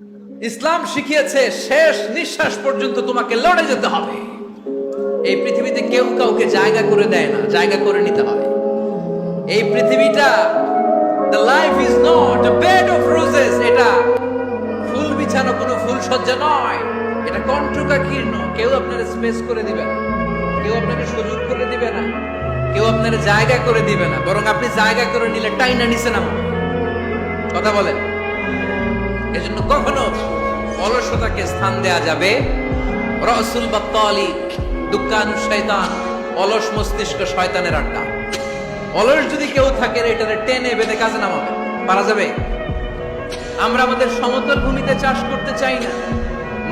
ইসলাম শিখিয়েছে শেষ নিঃশ্বাস পর্যন্ত তোমাকে লড়ে যেতে হবে। এই পৃথিবীতে কেউ কাউকে জায়গা করে দেয় না, জায়গা করে নিতে হয়। এই পৃথিবীটা, the life is not a bed of roses, এটা ফুল বিছানো কোনো ফুল সজ্জা নয়, এটা কণ্টকাকীর্ণ। কেউ আপনার স্পেস করে দিবে না, কেউ আপনাকে সুযোগ করে দিবে না, কেউ আপনার জায়গা করে দিবে না, বরং আপনি জায়গা করে নিলে টাইনা নিচে নামাবে। কথা বলেন। এজন্য কখনো অলসতাকে স্থান দেয়া যাবে। রসুল বাত্তালি দুঃখানু শয়তান, অলস মস্তিষ্ক শয়তানের আড্ডা। অলস যদি কেউ থাকে এটারে টেনে বেঁধে কাজে নামাবে, পারা যাবে? আমরা আমাদের সমতল ভূমিতে চাষ করতে চাই না।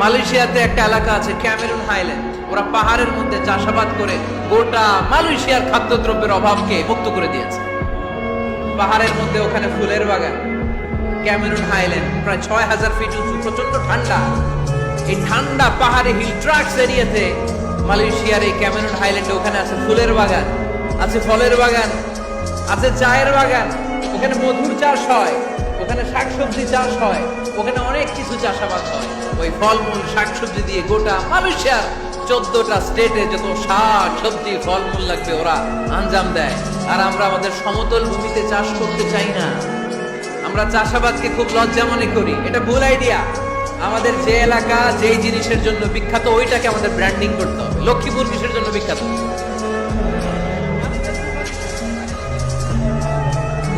মালয়েশিয়াতে একটা এলাকা আছে ক্যামেরুন হাইল্যান্ড, ওরা পাহাড়ের মধ্যে চাষাবাদ করে গোটা মালয়েশিয়ার খাদ্যদ্রব্যের অভাবকে মুক্ত করে দিয়েছে। পাহাড়ের মধ্যে ওখানে ফুলের বাগান, ক্যামেরুন হাইল্যান্ড প্রায় 6000 ফিট উঁচু, প্রচন্ড ঠান্ডা। এই ঠান্ডা পাহাড়ে হিল ট্রাক্স এরিয়াতে মালয়েশিয়ার এই ক্যামেরুন হাইল্যান্ডে ওখানে আছে ফুলের বাগান, আছে ফলের বাগান, আছে চায়ের বাগান, ওখানে মধুর চাষ হয়, ওখানে শাকসবজি চাষ হয়, ওখানে অনেক কিছু চাষাবাদ হয়। ওই ফলমূল শাকসবজি দিয়ে গোটা মালয়েশিয়ার 14টা স্টেটে যত শাক সবজি ফলমূল লাগবে ওরা আঞ্জাম দেয়। আর আমরা আমাদের সমতল ভূমিতে চাষ করতে চাই না। আমরা চাষাবাদকে খুব লজ্জা মনে করি, এটা ভুল আইডিয়া। আমাদের যে এলাকা যেই জিনিসের জন্য বিখ্যাত ওইটাকে আমাদের ব্র্যান্ডিং করতে হবে। লক্ষ্মীপুর কিসের জন্য বিখ্যাত?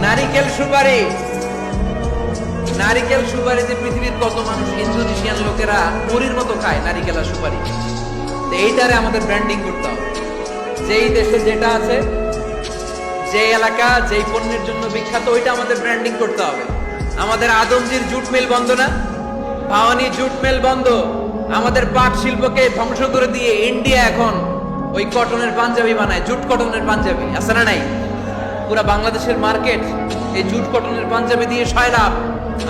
নারিকেল সুপারি। নারিকেল সুপারিতে পৃথিবীর কত মানুষ, ইন্দোনেশিয়ান লোকেরা মুড়ির মতো খায় নারিকেল আর সুপারি। এইটারে আমাদের ব্র্যান্ডিং করতে হবে। যেই দেশে যেটা আছে, যে এলাকা যেই পণ্যের জন্য বিখ্যাত ওইটা আমাদের ব্র্যান্ডিং করতে হবে। আমাদের আদমজির জুট মিল বন্ধ না, ভাওয়ানি জুট মিল বন্ধ। আমাদের পাট শিল্পকে ধ্বংস করে দিয়ে ইন্ডিয়া এখন ওই কটনের পাঞ্জাবি বানায়, জুট কটনের পাঞ্জাবি। আছে না নাই? পুরা বাংলাদেশের মার্কেট এই জুট কটনের পাঞ্জাবি দিয়ে সয়লাভ।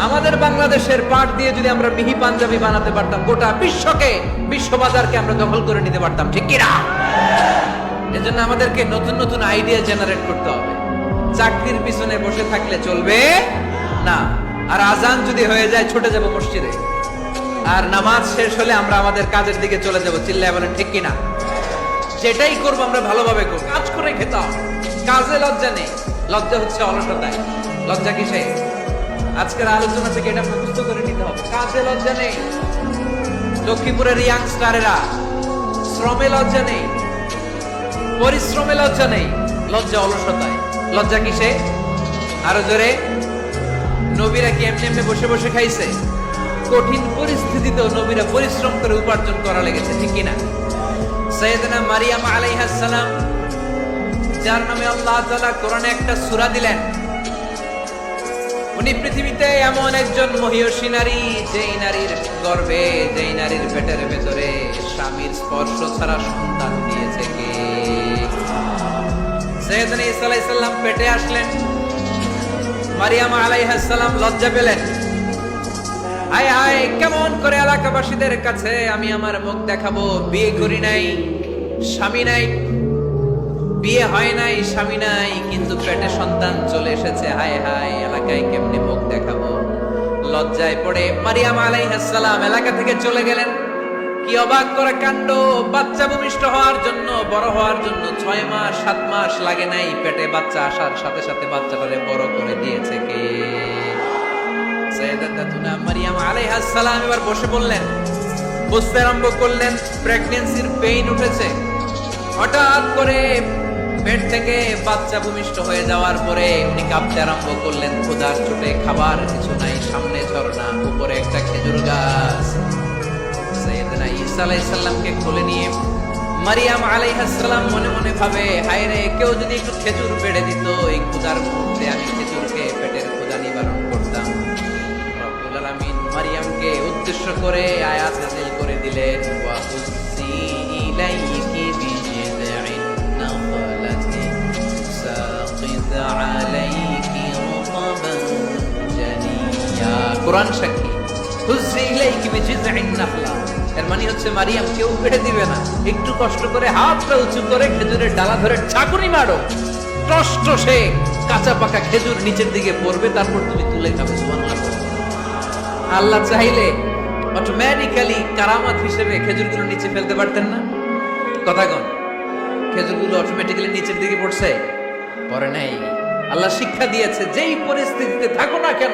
আমাদের বাংলাদেশের পাট দিয়ে যদি আমরা মিহি পাঞ্জাবি বানাতে পারতাম, গোটা বিশ্ব বাজারকে আমরা দখল করে নিতে পারতাম, ঠিক কিনা? এজন্য আমাদেরকে নতুন নতুন আইডিয়া জেনারেট করতে হবে। চাকরির পিছনে বসে থাকলে চলবে না। আর আজান যদি হয়ে যায় ছুটে যাব মসজিদে, আর নামাজ শেষ হলে আমরা আমাদের কাজের দিকে চলে যাব। চিল্লায় বলেন ঠিক কিনা? যেটাই করবো আমরা ভালোভাবে করবো, কাজ করে খেতে হবে। কাজে লজ্জা নেই, লজ্জা হচ্ছে অলসতায়। লজ্জা কিসে? আজকের আলোচনা থেকে এটা মুখস্থ করে নিতে হবে। কাজে লজ্জা নেই। লক্ষ্মীপুরের ইয়াংস্টারেরা শ্রমে লজ্জা নেই, পরিশ্রমে লজ্জা নেই, লজ্জা অলসতায়। লজ্জা কিসে? আরো জোরে। নবীরা কি এমনি এমনি বসে বসে খাইছে? কঠিন পরিস্থিতিতেও নবীরা পরিশ্রম করে উপার্জন করা লেগেছে, ঠিক কিনা? সাইয়েদনা মারিয়াম আলাইহিস সালাম, যার নামে আল্লাহ তাআলা কোরআনে একটা সূরা দিলেন, উনি পৃথিবীতে এমন একজন মহিয়সী নারী, যেই নারীর গর্ভে, যেই নারীর পেটের ভেতরে স্বামীর স্পর্শ ছাড়া সন্তান দিয়েছে কে? সাইয়েদনা ঈসা আলাইহিস সালাম পেটে আসলেন। মারিয়াম আলাইহিস সালাম লজ্জা পেলেন। হায় হায়, কেমন করে এলাকাবাসীদের কাছে আমি আমার মুখ দেখাবো? বিয়ে করি নাই, স্বামী নাই, বিয়ে হয় নাই, স্বামী নাই, কিন্তু পেটে সন্তান চলে এসেছে। হায় হায়, এলাকায় কেমনে মুখ দেখাবো? লজ্জায় পড়ে মারিয়াম আলাইহিস সালাম এলাকা থেকে চলে গেলেন। কি অবাক করা কাণ্ড! বাচ্চা ভূমিষ্ঠ হওয়ার জন্য, বড় হওয়ার জন্য 6 মাস 7 মাস লাগে নাই। পেটে বাচ্চা আসার সাথে সাথে বাচ্চাটারে বড় করে দিয়েছে কে? সাইয়েদাতুনা মারিয়াম আলাইহিস সালাম এবার বসে বললেন, বুঝতে আরম্ভ করলেন প্রেগন্যান্সির পেইন উঠেছে। হঠাৎ করে পেট থেকে বাচ্চা ভূমিষ্ঠ হয়ে যাওয়ার পরে উনি কাঁপতে আরম্ভ করলেন। ক্ষুধার চোটে খাবার কিছু নাই, সামনে ঝর্ণা, উপরে একটা খেজুর গাছ। সাইয়েদনা ঈসা আলাইহিস সালামকে কোলে নিয়ে মারিয়াম আলাইহিস সালাম মনে মনে ভাবে, হায় রে, কেউ যদি একটু খেজুর পেড়ে দিত, এই ক্ষুধার মুহূর্তে আমি খেজুরকে পেটের ক্ষুধা নিবারণ করতাম। রব্বুল আলামিন মারিয়ামকে উদ্দেশ্য করে আয়াত নাযিল করে দিলেন, ওয়া হুজ্জি ইলাইকি বিজিযইন নাখলাতি সাকিত আলাইকি রুতাবান জানিয়া। কোরআন সাক্ষী, হুজ্জি ইলাইকি বিজিযইন নাখলা, এর মানে হচ্ছে মারিয়াম কেউ পেড়ে দিবে না, একটু কষ্ট করে হাতটা উঁচু করে খেজুরের ডালা ধরে ঝাঁকুনি মারো, টষ্ট সে কাঁচা পাকা খেজুর নিচের দিকে পড়বে, তারপর তুমি তুলে খাবে। সুবহানাল্লাহ। আল্লাহ চাইলে অটোমেটিক্যালি কারামাত হিসেবে খেজুরগুলো নিচে ফেলতে পারতেন না? কথা কোন? খেজুরগুলো অটোমেটিক্যালি নিচের দিকে পড়ছে? পড়ে নাই। আল্লাহ শিক্ষা দিয়েছে, যেই পরিস্থিতিতে থাকো না কেন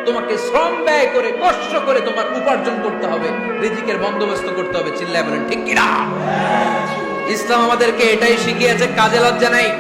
তোমাকে শ্রম ব্যয় করে কষ্ট করে তোমার উপার্জন করতে হবে, রিজিকের বন্দোবস্ত করতে হবে। চিল্লায় বলেন ঠিক কিনা? ইসলাম আমাদেরকে এটাই শিখিয়েছে, কাজে লজ্জা নাই।